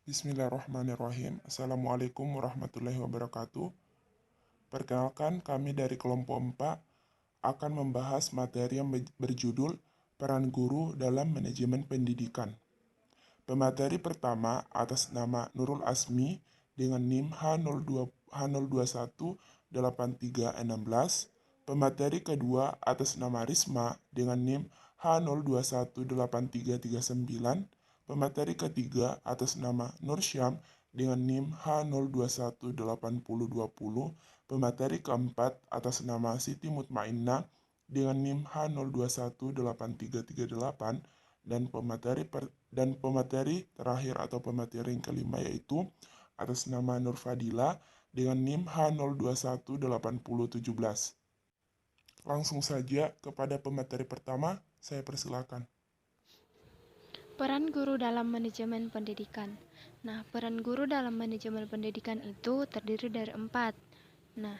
Bismillahirrahmanirrahim. Assalamualaikum warahmatullahi wabarakatuh. Perkenalkan, kami dari kelompok 4 akan membahas materi yang berjudul Peran Guru dalam Manajemen Pendidikan. Pemateri pertama atas nama Nurul Asmi dengan NIM H0218316. Pemateri kedua atas nama Risma dengan NIM H0218339. Pemateri ketiga atas nama Nursyam dengan NIM H0218020. Pemateri keempat atas nama Siti Mutmainnah dengan NIM H0218338. Dan pemateri terakhir atau pemateri yang kelima yaitu atas nama Nur Fadila dengan NIM H0218017. Langsung saja kepada pemateri pertama, saya persilakan. Peran guru dalam manajemen pendidikan. Nah, peran guru dalam manajemen pendidikan itu terdiri dari 4. Nah,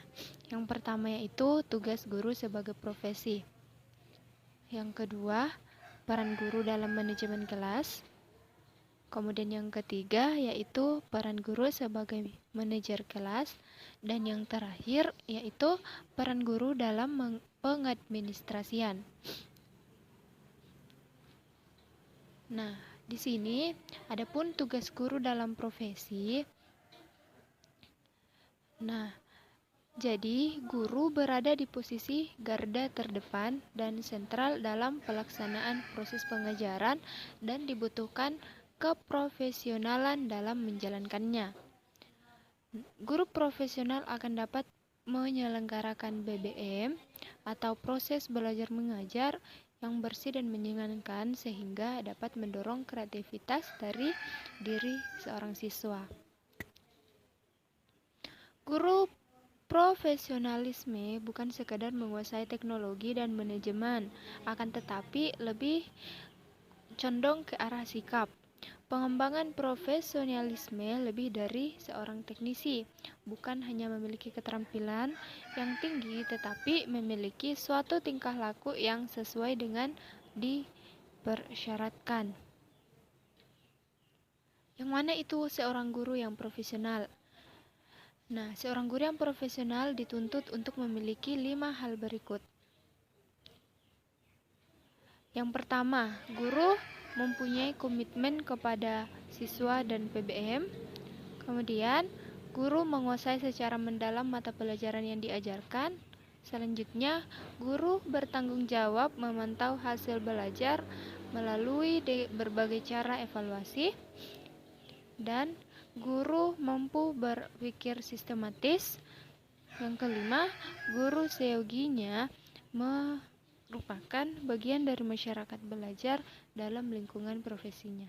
yang pertama yaitu tugas guru sebagai profesi. Yang kedua, peran guru dalam manajemen kelas. Kemudian yang ketiga yaitu peran guru sebagai manajer kelas. Dan yang terakhir yaitu peran guru dalam pengadministrasian. Nah, di sini adapun tugas guru dalam profesi. Nah, jadi guru berada di posisi garda terdepan dan sentral dalam pelaksanaan proses pengajaran dan dibutuhkan keprofesionalan dalam menjalankannya. Guru profesional akan dapat menyelenggarakan BBM atau proses belajar mengajar yang bersih dan menyenangkan sehingga dapat mendorong kreativitas dari diri seorang siswa. Guru profesionalisme bukan sekadar menguasai teknologi dan manajemen, akan tetapi lebih condong ke arah sikap. Pengembangan profesionalisme lebih dari seorang teknisi, bukan hanya memiliki keterampilan yang tinggi, tetapi memiliki suatu tingkah laku yang sesuai dengan dipersyaratkan. Yang mana itu seorang guru yang profesional? Nah, seorang guru yang profesional dituntut untuk memiliki 5 hal berikut. Yang pertama, guru mempunyai komitmen kepada siswa dan PBM. Kemudian, guru menguasai secara mendalam mata pelajaran yang diajarkan. Selanjutnya, guru bertanggung jawab memantau hasil belajar melalui berbagai cara evaluasi. Dan guru mampu berpikir sistematis. Yang kelima, guru seyoginya merupakan bagian dari masyarakat belajar dalam lingkungan profesinya.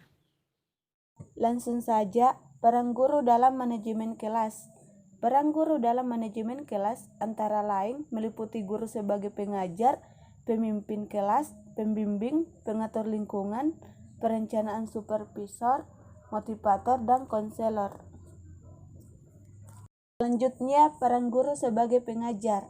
Langsung saja, peran guru dalam manajemen kelas. Peran guru dalam manajemen kelas antara lain meliputi guru sebagai pengajar, pemimpin kelas, pembimbing, pengatur lingkungan, perencanaan supervisor, motivator, dan konselor. Selanjutnya, peran guru sebagai pengajar.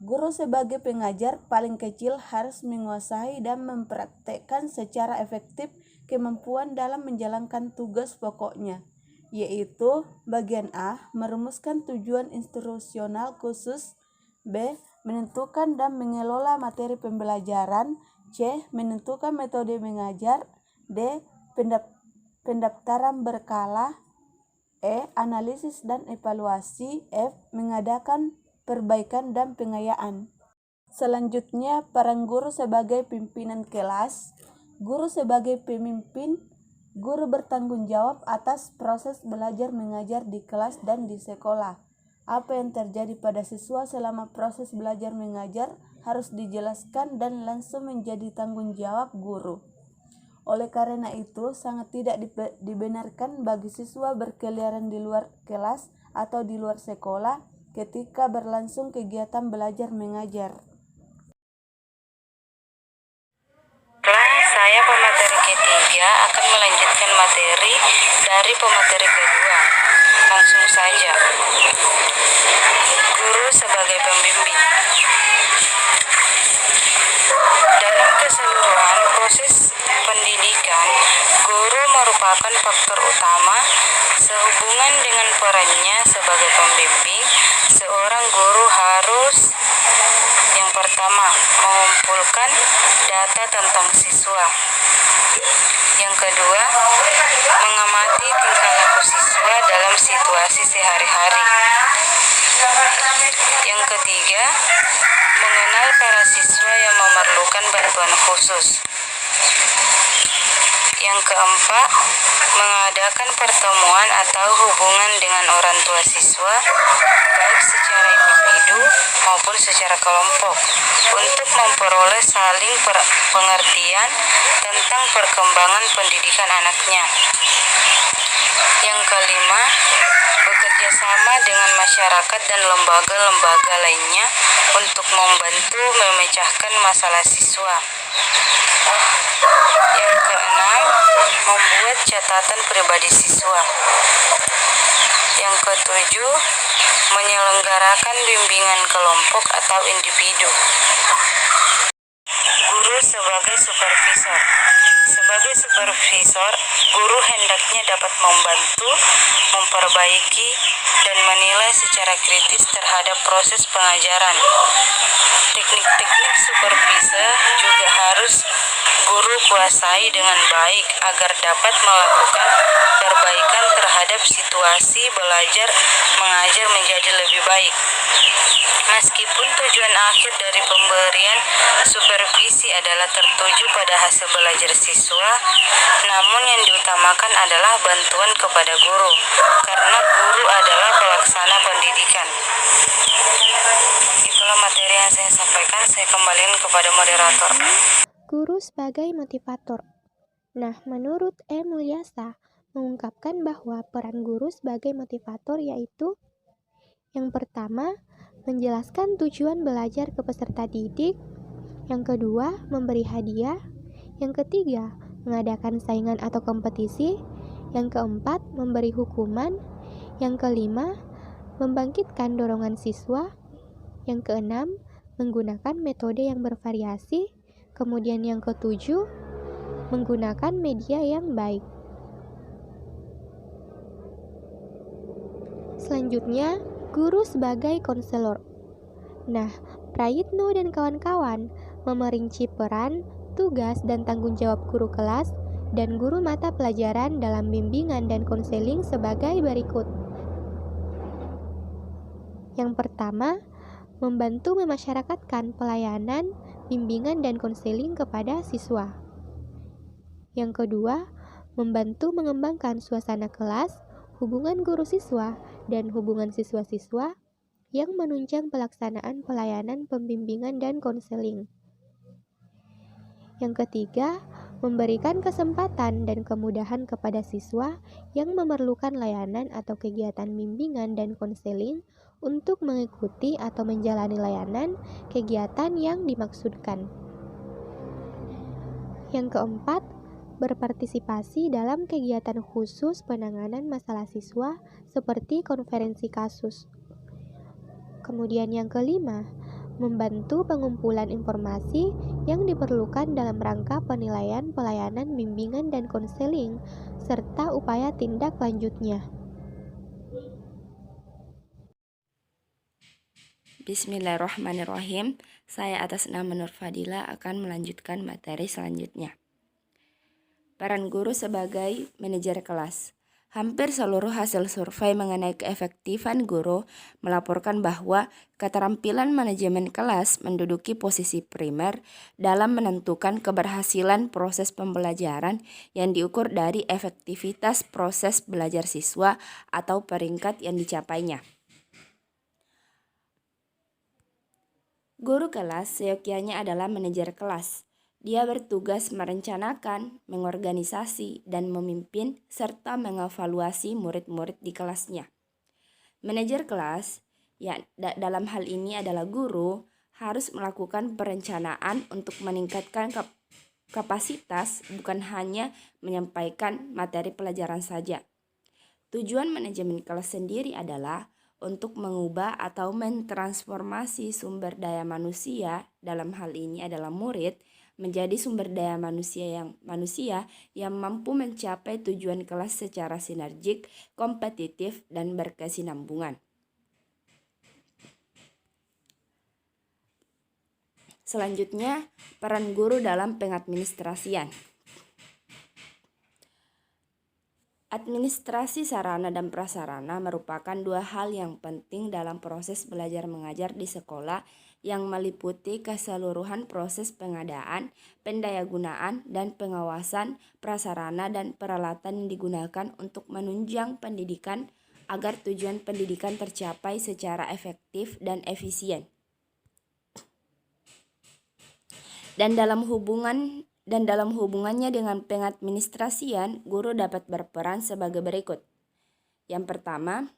Guru sebagai pengajar paling kecil harus menguasai dan mempraktekkan secara efektif kemampuan dalam menjalankan tugas pokoknya, yaitu bagian A. Merumuskan tujuan instruksional khusus, B. Menentukan dan mengelola materi pembelajaran, C. Menentukan metode mengajar, D. Pendaftaran berkala, E. Analisis dan evaluasi, F. Mengadakan perbaikan dan pengayaan. Selanjutnya, peran guru sebagai pimpinan kelas. Guru sebagai pemimpin, guru bertanggung jawab atas proses belajar mengajar di kelas dan di sekolah. Apa yang terjadi pada siswa selama proses belajar mengajar harus dijelaskan dan langsung menjadi tanggung jawab guru. Oleh karena itu, sangat tidak dibenarkan bagi siswa berkeliaran di luar kelas atau di luar sekolah ketika berlangsung kegiatan belajar mengajar. Saya pemateri ketiga akan melanjutkan materi dari pemateri kedua. Langsung saja. Guru sebagai pembimbing. Dalam keseluruhan proses pendidikan, guru merupakan faktor utama sehubungan dengan perannya sebagai pembimbing. Seorang guru harus yang pertama mengumpulkan data tentang siswa. Yang kedua, mengamati tingkah laku siswa dalam situasi sehari-hari. Yang ketiga, mengenal para siswa yang memerlukan bantuan khusus. Yang keempat, mengadakan pertemuan atau hubungan dengan orang tua siswa, baik secara individu maupun secara kelompok, untuk memperoleh saling pengertian tentang perkembangan pendidikan anaknya. Yang kelima, bekerja sama dengan masyarakat dan lembaga-lembaga lainnya untuk membantu memecahkan masalah siswa. Yang keenam, membuat catatan pribadi siswa. Yang ketujuh, menyelenggarakan bimbingan kelompok atau individu. Guru sebagai supervisor. Sebagai supervisor, guru hendaknya dapat membantu, memperbaiki, dan menilai secara kritis terhadap proses pengajaran. Teknik-teknik supervise juga harus guru kuasai dengan baik agar dapat melakukan perbaikan terhadap situasi belajar mengajar menjadi lebih baik. Meskipun tujuan akhir dari pemberian supervisi adalah tertuju pada hasil belajar siswa, namun yang diutamakan adalah bantuan kepada guru, karena guru adalah pelaksana pendidikan. Itulah materi yang saya sampaikan, saya kembalikan kepada moderator. Guru sebagai motivator. Nah, menurut E. Mulyasa mengungkapkan bahwa peran guru sebagai motivator yaitu yang pertama, menjelaskan tujuan belajar ke peserta didik. Yang kedua, memberi hadiah. Yang ketiga, mengadakan saingan atau kompetisi. Yang keempat, memberi hukuman. Yang kelima, membangkitkan dorongan siswa. Yang keenam, menggunakan metode yang bervariasi. Kemudian yang ketujuh, menggunakan media yang baik. Selanjutnya, guru sebagai konselor. Nah, Prayitno dan kawan-kawan memerinci peran, tugas, dan tanggung jawab guru kelas dan guru mata pelajaran dalam bimbingan dan konseling sebagai berikut. Yang pertama, membantu memasyarakatkan pelayanan, bimbingan, dan konseling kepada siswa. Yang kedua, membantu mengembangkan suasana kelas, hubungan guru-siswa, dan hubungan siswa-siswa yang menunjang pelaksanaan pelayanan pembimbingan dan konseling. Yang ketiga, memberikan kesempatan dan kemudahan kepada siswa yang memerlukan layanan atau kegiatan bimbingan dan konseling untuk mengikuti atau menjalani layanan kegiatan yang dimaksudkan. Yang keempat, berpartisipasi dalam kegiatan khusus penanganan masalah siswa seperti konferensi kasus. Kemudian yang kelima, membantu pengumpulan informasi yang diperlukan dalam rangka penilaian pelayanan bimbingan dan konseling serta upaya tindak lanjutnya. Bismillahirrahmanirrahim. Saya atas nama Nur Fadila akan melanjutkan materi selanjutnya. Peran guru sebagai manajer kelas. Hampir seluruh hasil survei mengenai keefektifan guru melaporkan bahwa keterampilan manajemen kelas menduduki posisi primer dalam menentukan keberhasilan proses pembelajaran yang diukur dari efektivitas proses belajar siswa atau peringkat yang dicapainya. Guru kelas seyogyanya adalah manajer kelas. Dia bertugas merencanakan, mengorganisasi, dan memimpin serta mengevaluasi murid-murid di kelasnya. Manajer kelas, dalam hal ini adalah guru, harus melakukan perencanaan untuk meningkatkan kapasitas, bukan hanya menyampaikan materi pelajaran saja. Tujuan manajemen kelas sendiri adalah untuk mengubah atau mentransformasi sumber daya manusia, dalam hal ini adalah murid, menjadi sumber daya manusia yang mampu mencapai tujuan kelas secara sinergik, kompetitif, dan berkesinambungan. Selanjutnya, peran guru dalam pengadministrasian. Administrasi sarana dan prasarana merupakan dua hal yang penting dalam proses belajar mengajar di sekolah yang meliputi keseluruhan proses pengadaan, pendayagunaan, dan pengawasan prasarana dan peralatan yang digunakan untuk menunjang pendidikan agar tujuan pendidikan tercapai secara efektif dan efisien. Dan dalam hubungannya dengan pengadministrasian, guru dapat berperan sebagai berikut. Yang pertama,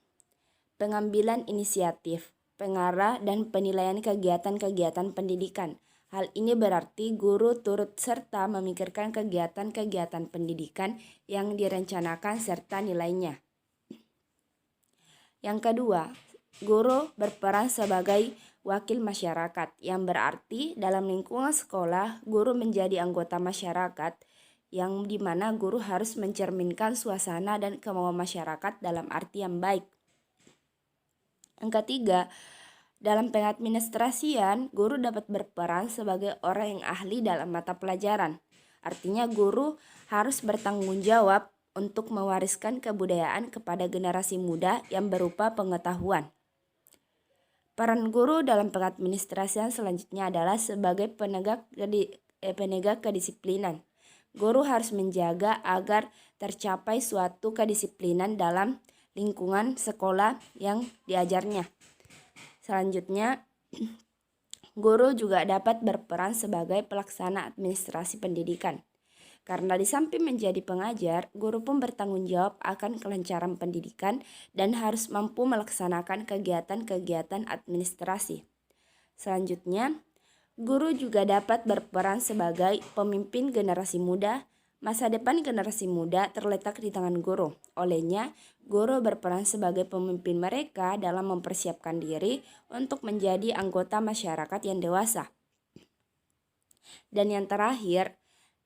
pengambilan inisiatif, pengarah, dan penilaian kegiatan-kegiatan pendidikan. Hal ini berarti guru turut serta memikirkan kegiatan-kegiatan pendidikan yang direncanakan serta nilainya. Yang kedua, guru berperan sebagai wakil masyarakat, yang berarti dalam lingkungan sekolah, guru menjadi anggota masyarakat, yang dimana guru harus mencerminkan suasana dan kemauan masyarakat dalam arti yang baik. Yang ketiga, dalam pengadministrasian, guru dapat berperan sebagai orang yang ahli dalam mata pelajaran. Artinya guru harus bertanggung jawab untuk mewariskan kebudayaan kepada generasi muda yang berupa pengetahuan. Peran guru dalam pengadministrasian selanjutnya adalah sebagai penegak kedisiplinan. Guru harus menjaga agar tercapai suatu kedisiplinan dalam lingkungan sekolah yang diajarnya. Selanjutnya, guru juga dapat berperan sebagai pelaksana administrasi pendidikan. Karena di samping menjadi pengajar, guru pun bertanggung jawab akan kelancaran pendidikan dan harus mampu melaksanakan kegiatan-kegiatan administrasi. Selanjutnya, guru juga dapat berperan sebagai pemimpin generasi muda. Masa depan generasi muda terletak di tangan guru. Olehnya, guru berperan sebagai pemimpin mereka dalam mempersiapkan diri untuk menjadi anggota masyarakat yang dewasa. Dan yang terakhir,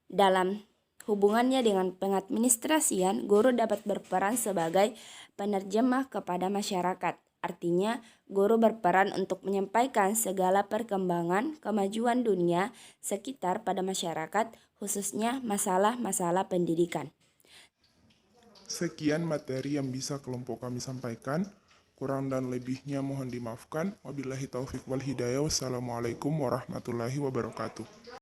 dalam hubungannya dengan pengadministrasian, guru dapat berperan sebagai penerjemah kepada masyarakat. Artinya, guru berperan untuk menyampaikan segala perkembangan kemajuan dunia sekitar pada masyarakat, khususnya masalah-masalah pendidikan. Sekian materi yang bisa kelompok kami sampaikan. Kurang dan lebihnya mohon dimaafkan. Wabillahi taufiq wal hidayah. Wassalamualaikum warahmatullahi wabarakatuh.